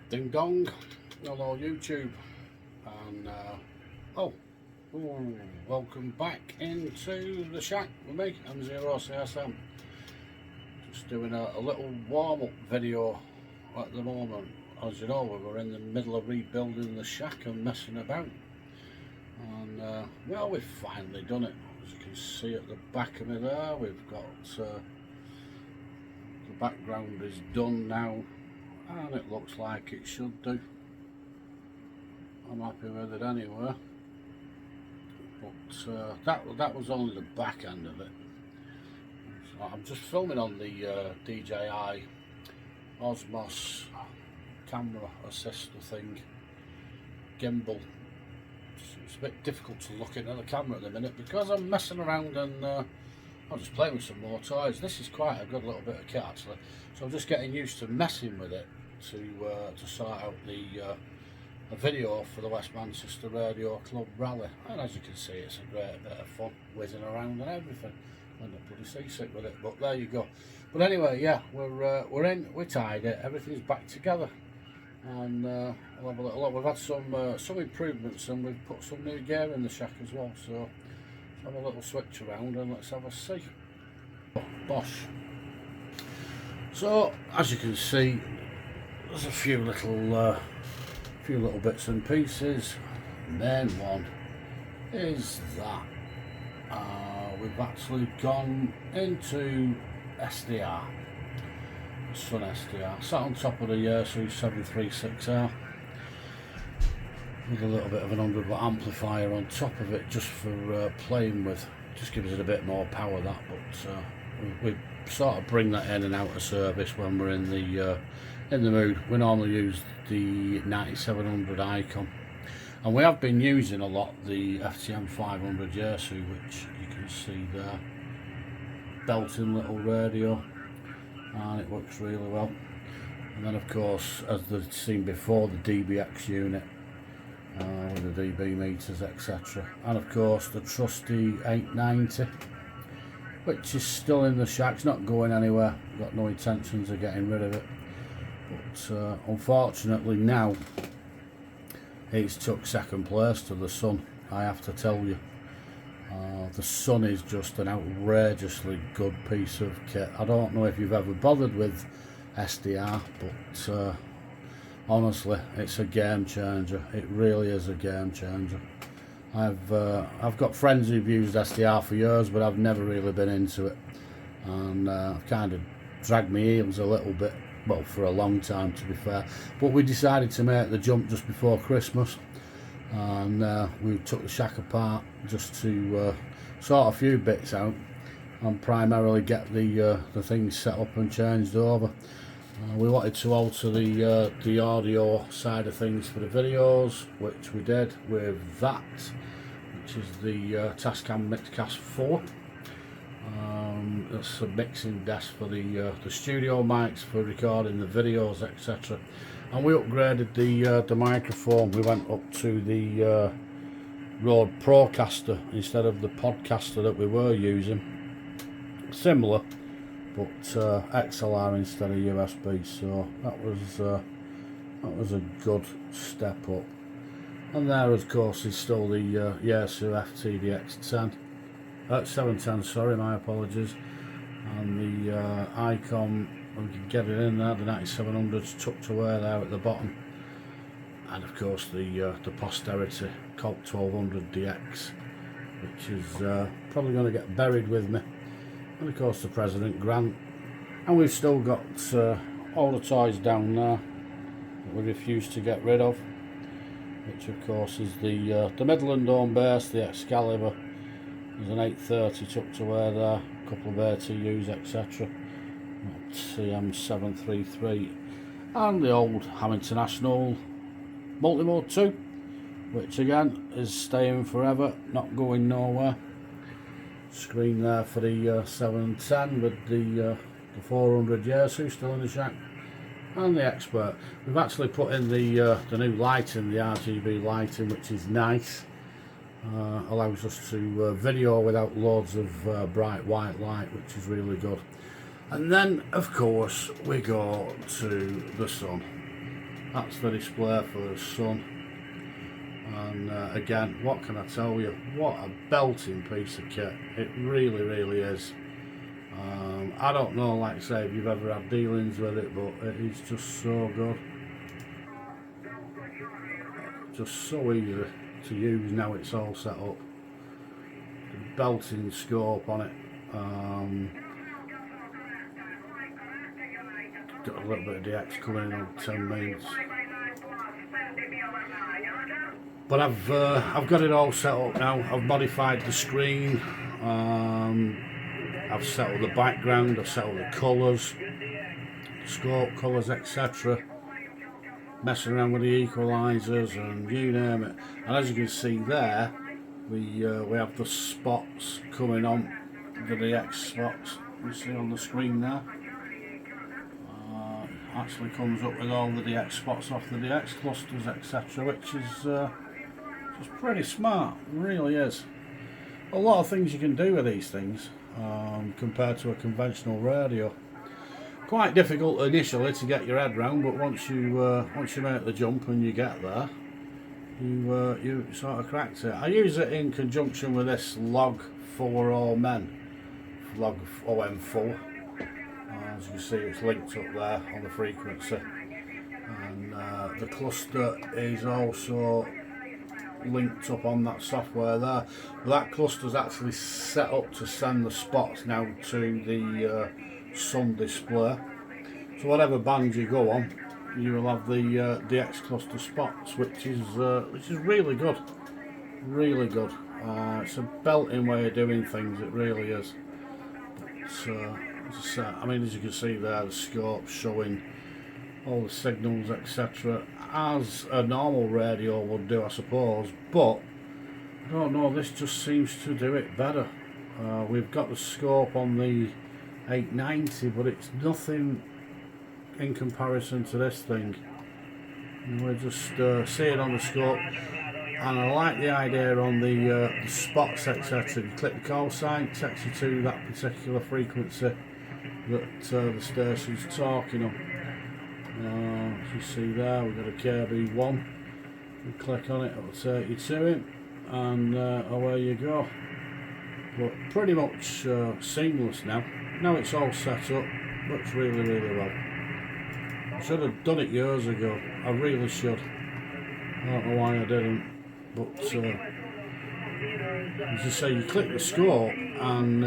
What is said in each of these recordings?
Ding dong, hello YouTube, and welcome back into the shack with me, M0CSM. Just doing a little warm-up video at the moment. As you know, we're in the middle of rebuilding the shack and messing about, and well, we've finally done it. As you can see at the back of me there, we've got the background is done now, and it looks like it should do. I'm happy with it anyway. But that was only the back end of it. So I'm just filming on the DJI Osmos camera assister thing, gimbal. It's a bit difficult to look into the camera at the minute because I'm messing around and I'm just playing with some more toys. This is quite a good little bit of kit actually, so I'm just getting used to messing with it to sort out a video for the West Manchester Radio Club Rally. And as you can see, it's a great bit of fun whizzing around and everything. I'm not pretty seasick with it, but there you go. But anyway, yeah, we're in, we tied it, everything's back together, and we'll have a little look. We've had some improvements, and we've put some new gear in the shack as well. So have a little switch around and let's have a see. Bosh. So as you can see, there's a few little bits and pieces. The main one is that we've actually gone into SDR, SUN SDR, sat on top of the SUN 736R with a little bit of an 100-watt amplifier on top of it, just for playing with. Just gives it a bit more power, that, but we sort of bring that in and out of service when we're in the mood. We normally use the 9700 icon, and we have been using a lot the FTM 500 Yaesu, which you can see there, built-in little radio, and it works really well. And then of course, as they've seen before, the DBX unit with the dB meters, etc. And of course the trusty 890, which is still in the shack. It's not going anywhere. Got no intentions of getting rid of it. But unfortunately now it's took second place to the SUN. I have to tell you, the SUN is just an outrageously good piece of kit. I don't know if you've ever bothered with SDR, but honestly, it's a game changer. It really is a game changer. I've got friends who've used SDR for years, but I've never really been into it, and I've kind of dragged my heels a little bit. Well, for a long time, to be fair, but we decided to make the jump just before Christmas, and we took the shack apart just to sort a few bits out and primarily get the things set up and changed over. We wanted to alter the audio side of things for the videos, which we did with that, which is the Tascam Mixcast 4. That's a mixing desk for the studio mics for recording the videos, etc. And we upgraded the microphone. We went up to the Rode Procaster instead of the Podcaster that we were using. Similar, but XLR instead of USB. So that was a good step up. And there, of course, is still the Yaesu FTDX10. 710, sorry, my apologies. And the icon, we can get it in there, the 9700's tucked away there at the bottom. And of course the posterity Colt 1200 DX, which is probably going to get buried with me. And of course the President Grant. And we've still got all the toys down there that we refuse to get rid of, which of course is the Midland Home Base, the Excalibur. There's an 830 tucked away there, a couple of ATUs, etc. CM733, and the old Ham International Multimode 2, which again is staying forever, not going nowhere. Screen there for the 710 with the 400 Yaesu still in the shack, and the Expert. We've actually put in the new lighting, the RGB lighting, which is nice. Allows us to video without loads of bright white light, which is really good. And then of course we go to the SUN, That's the display for the Sun. And again, what can I tell you? What a belting piece of kit. It really, really is. I don't know, like I say, if you've ever had dealings with it, but it is just so good. Just so easy to use now it's all set up. The belting scope on it. Got a little bit of DX coming in on 10 mils. But I've got it all set up now. I've modified the screen. I've settled the background. I've settled the colours, scope colours, etc. Messing around with the equalisers and you name it. And as you can see there, we have the spots coming on, the DX spots. You see on the screen there. Actually comes up with all the DX spots off the DX clusters, etc., which is just pretty smart. It really is. A lot of things you can do with these things compared to a conventional radio. Quite difficult initially to get your head round, but once you make the jump and you get there, you sort of cracked it. I use it in conjunction with this log 4 men, log OM4. As you can see, it's linked up there on the frequency, and the cluster is also linked up on that software there. But that cluster is actually set up to send the spots now to the Sun display. So whatever band you go on, you will have the DX cluster spots, which is really good, really good. It's a belting way of doing things. It really is. But, I mean, as you can see there, the scope showing all the signals, etc., as a normal radio would do, I suppose, but I don't know, this just seems to do it better. We've got the scope on the 890, but it's nothing in comparison to this thing. And we're just seeing on the scope, and I like the idea on the spots, etc. You click the call sign, takes you to that particular frequency that the station's talking on. As you see there, we've got a KB1. You click on it, it'll take you to it, and away you go. But pretty much seamless now. Now it's all set up, looks really, really well. I should have done it years ago. I really should. I don't know why I didn't. But as you say, you click the scope, and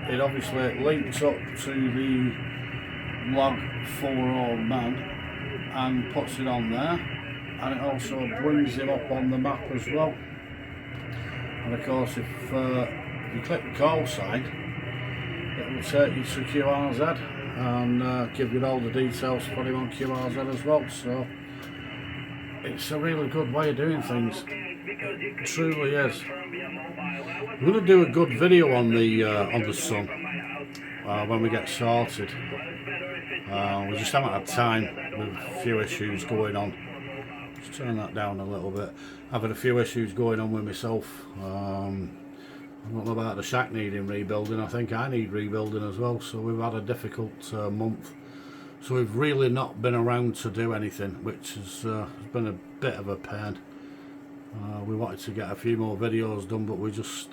it obviously links up to the log 4 man and puts it on there, and it also brings him up on the map as well. And of course, if you click the call sign, it will take you to QRZ and give you all the details for him on QRZ as well. So it's a really good way of doing things. It truly is. We're going to do a good video on the Sun when we get sorted. We just haven't had time with a few issues going on. Just turn that down a little bit. I've had a few issues going on with myself. I don't know about the shack needing rebuilding. I think I need rebuilding as well. So we've had a difficult month. So we've really not been around to do anything, which has been a bit of a pain. We wanted to get a few more videos done, but we just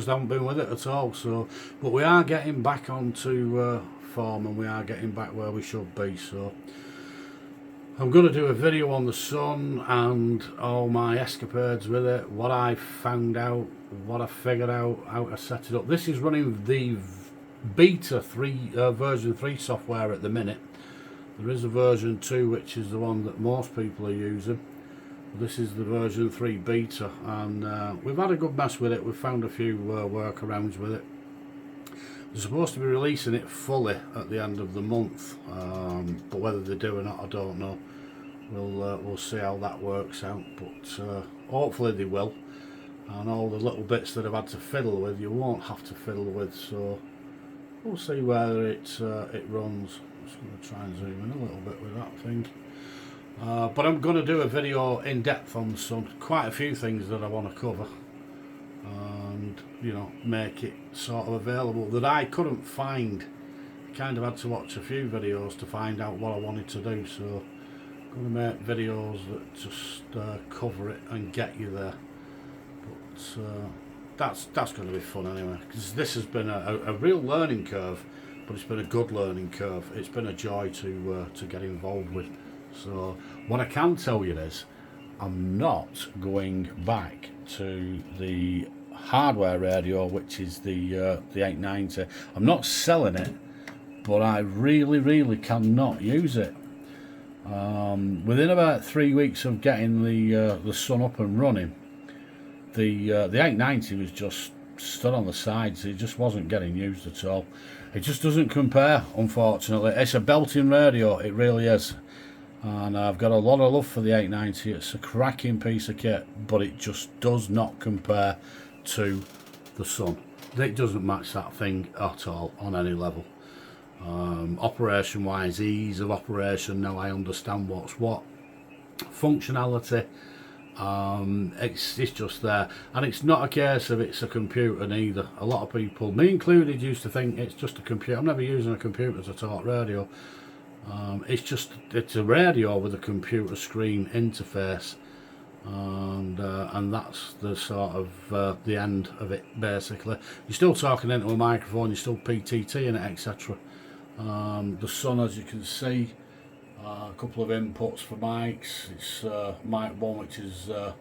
haven't been with it at all. So, but we are getting back onto form, and we are getting back where we should be. So I'm going to do a video on the Sun and all my escapades with it, what I found out, what I figured out, how to set it up. This is running the beta 3 version 3 software at the minute. There is a version 2, which is the one that most people are using. This is the version 3 beta, and we've had a good mess with it. We've found a few workarounds with it. They're supposed to be releasing it fully at the end of the month, but whether they do or not, I don't know. We'll see how that works out, but hopefully they will. And all the little bits that I've had to fiddle with, you won't have to fiddle with. So we'll see whether it runs. I'm just going to try and zoom in a little bit with that thing. But I'm going to do a video in depth on the Sun. Quite a few things that I want to cover, and you know, make it sort of available that I couldn't find. Kind of had to watch a few videos to find out what I wanted to do. So I'm going to make videos that just cover it and get you there, but that's going to be fun anyway, because this has been a real learning curve, but it's been a good learning curve. It's been a joy to get involved with. So what I can tell you is I'm not going back to the hardware radio, which is the 890. I'm not selling it, but I really cannot use it. Within about 3 weeks of getting the SUN up and running, the 890 was just stood on the sides. It just wasn't getting used at all. It just doesn't compare, unfortunately. It's a belting radio, it really is, and I've got a lot of love for the 890. It's a cracking piece of kit, but it just does not compare to the SUN. It doesn't match that thing at all on any level. Operation wise, ease of operation, now I understand what's what. Functionality, it's just there, and it's not a case of it's a computer neither. A lot of people, me included, used to think it's just a computer. I'm never using a computer to talk radio. It's a radio with a computer screen interface, and that's the sort of the end of it basically. You're still talking into a microphone, you're still PTT in it, etc. The SUN, as you can see, a couple of inputs for mics. It's mic 1, which is the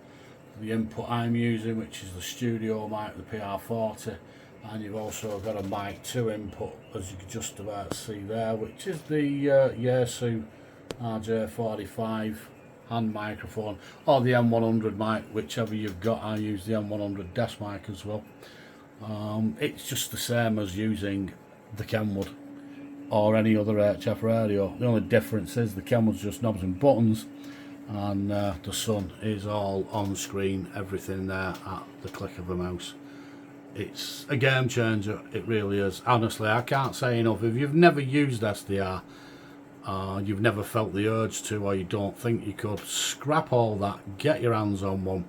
input I'm using, which is the studio mic, the PR0, and you've also got a mic 2 input, as you can just about see there, which is the Yaesu RJ45 hand microphone, or the M100 mic, whichever you've got. I use the M100 desk mic as well. It's just the same as using the Kenwood or any other HF radio. The only difference is the Kenwood's just knobs and buttons, and the SUN is all on screen, everything there at the click of a mouse. It's a game changer, it really is. Honestly, I can't say enough. If you've never used SDR, you've never felt the urge to, or you don't think you could, scrap all that, get your hands on one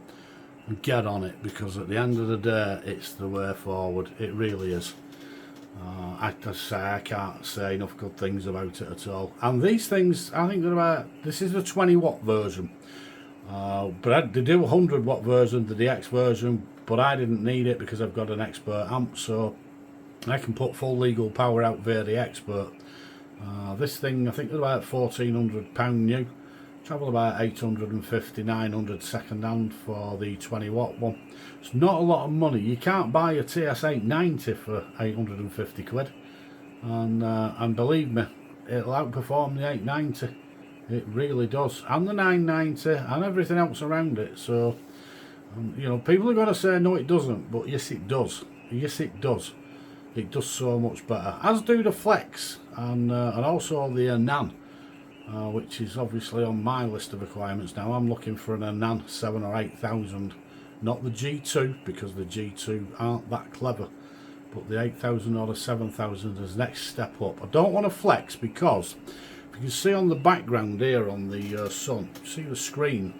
and get on it, because at the end of the day, it's the way forward. It really is. I can't say enough good things about it at all. And these things, I think they're about, this is the 20 watt version, but they do a 100 watt version, the DX version, but I didn't need it because I've got an expert amp, so I can put full legal power out via the expert. This thing, I think they're about £1,400 new, travel about 850, 900 second hand for the 20 watt one. It's not a lot of money. You can't buy a TS890 for 850 quid, and believe me, it'll outperform the 890. It really does, and the 990 and everything else around it. So you know, people are going to say no it doesn't, but yes it does. Yes it does. It does so much better, as do the Flex and also the Anan, which is obviously on my list of requirements now. I'm looking for an Anan 7 or 8000, not the G2, because the G2 aren't that clever, but the 8000 or the 7000 is the next step up. I don't want a Flex because if you can see on the background here on the SUN, see the screen,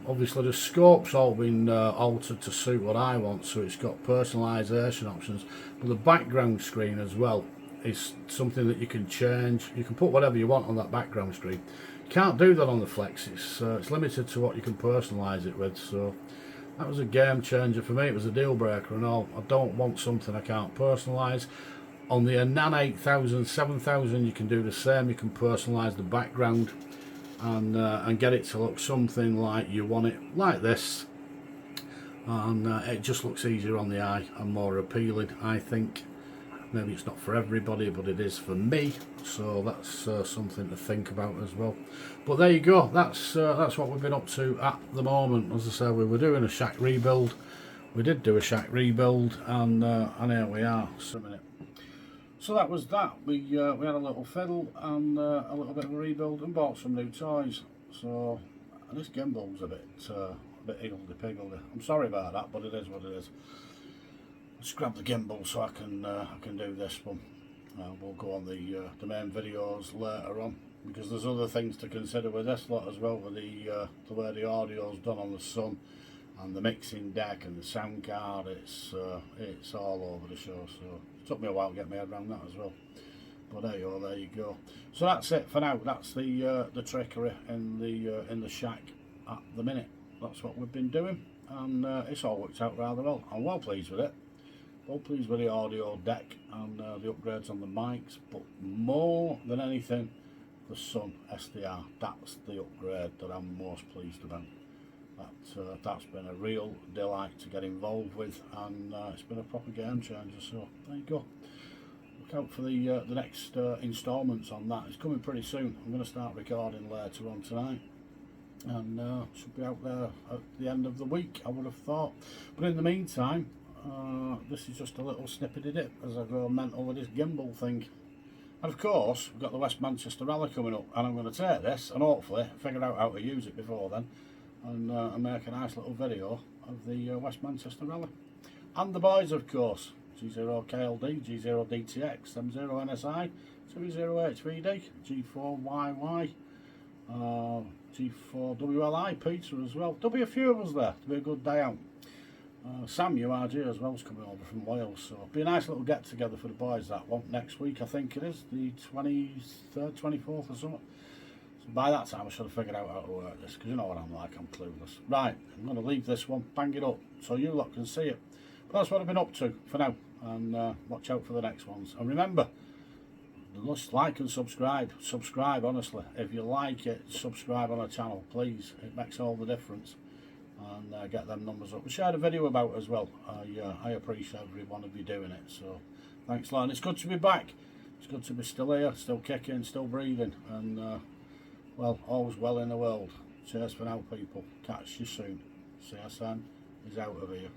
obviously the scope's all been altered to suit what I want, so it's got personalisation options, but the background screen as well is something that you can change. You can put whatever you want on that background screen. You can't do that on the Flex. It's limited to what you can personalise it with, so that was a game changer for me. It was a deal breaker and all. I don't want something I can't personalise. On the Anan 8000, 7000 you can do the same. You can personalise the background and get it to look something like you want it, like this, and it just looks easier on the eye and more appealing, I think. Maybe it's not for everybody, but it is for me, so that's something to think about as well. But there you go, that's what we've been up to at the moment. As I said, we were doing a shack rebuild. We did do a shack rebuild, and here we are. Just a minute. So that was that. We had a little fiddle and a little bit of a rebuild and bought some new toys. So, and this gimbal's a bit higgledy-piggledy. I'm sorry about that, but it is what it is. Just grab the gimbal so I can do this one. We'll go on the main videos later on, because there's other things to consider with this lot as well, with the way the audio's done on the SUN and the mixing deck and the sound card. It's all over the show, so it took me a while to get my head around that as well. But there you go. So that's it for now. That's the trickery in the shack at the minute. That's what we've been doing, and it's all worked out rather well. I'm well pleased with it. Well pleased with the audio deck and the upgrades on the mics, but more than anything, the SUN SDR. That's the upgrade that I'm most pleased about. That's been a real delight to get involved with, and it's been a proper game changer. So there you go. Look out for the next instalments on that. It's coming pretty soon. I'm going to start recording later on tonight, and should be out there at the end of the week, I would have thought. But in the meantime, this is just a little snippet of it as I go mental with this gimbal thing. And of course, we've got the West Manchester Rally coming up, and I'm going to take this and hopefully figure out how to use it before then, and make a nice little video of the West Manchester Rally. And the boys, of course, G0KLD, G0DTX, M0NSI, 20HVD, G4YY, G4WLI, Peter as well. There'll be a few of us there. It'll be a good day out. Sam URG as well is coming over from Wales, so it'll be a nice little get together for the boys, that one, next week I think it is, the 23rd, 24th or something. So by that time I should have figured out how to work this, because you know what I'm like, I'm clueless. Right, I'm going to leave this one, bang it up, so you lot can see it. But that's what I've been up to for now, and watch out for the next ones. And remember, just like and subscribe, honestly. If you like it, subscribe on our channel, please. It makes all the difference. And get them numbers up. We shared a video about it as well. I appreciate every one of you doing it. So thanks a lot. And it's good to be back. It's good to be still here, still kicking, still breathing. And well, all's well in the world. Cheers for now, people. Catch you soon. CSN is out of here.